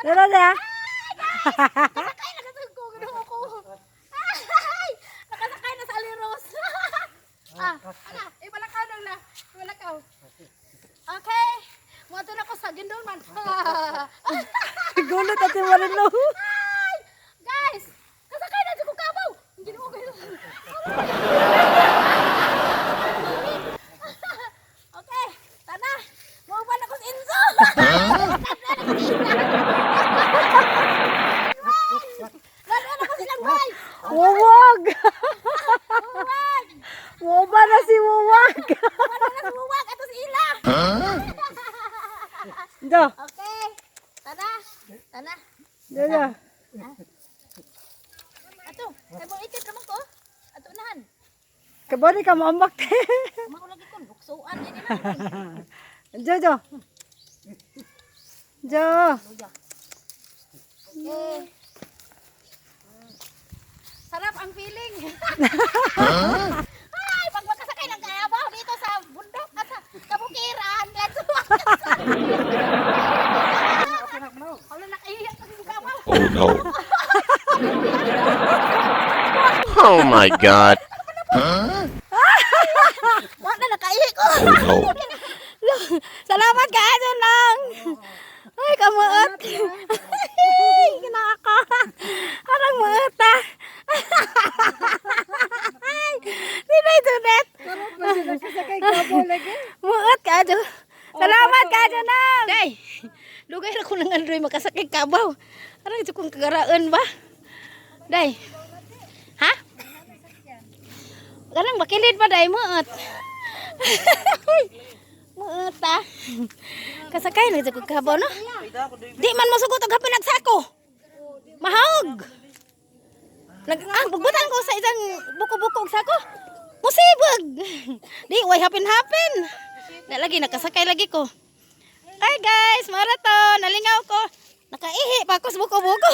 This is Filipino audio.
Dala na. Nakasakay na sa ko, ginawa ko. Ay! Nakasakay na sa aliros. Ala, ibalakaw lang na. Ibalakaw. Okay. Muato na ko sa gindol man. Gulot at yung marino. Ay! Guys! Kasakay na dyan ko kabaw! Ginawa ko yun. Okay. Tana. Mawag na ko sa Enzo. Lalo na ko silang boy. Wawag. Huwag! Wawa na si Wawag. Wala na sumuwag. Ato si Ila. Do. Okay. Tana. Tana. Dala. Ato. Kaya mong itit naman ko. Ato nahan. Kabari ka maambak te. Mako lagi ko. Luksoan. Yan na. Jo, Jo. Jo. Luya. Okay. Sarap ang feeling. Ay, pag makasakay ng kayabaw dito sa bundok at sa kabukiran. Let's walk. Wala nakahiya kasi yung kabaw. Oh no. Oh my god. Wala nakahiya ko. Oh no. Salamat ka, Junang. Ay, kamuot. Ay, kinaka. Parang muot ah. Ay, sinay Junet. Nakasakay kabaw lagi. Muot ka, Jo. Salamat ka, Junang. Day, lugay na ko ng Androy makasakay kabaw. Parang ito kong kagaraan ba? Day. Ha? Karang bakilid pa, Day, muot. Muot ah. Kasakay na ito kong kabaw, no? Di man masugot ang pinagsako. Mahawag. Pagbutan ko sa isang buko-buko og sako. Musibag. Di way hapin-hapin. Na lagi nakasakay lagi ko. Hi guys, marathon, nalingaw ko. Nakaihi pa ako sa buko-buko.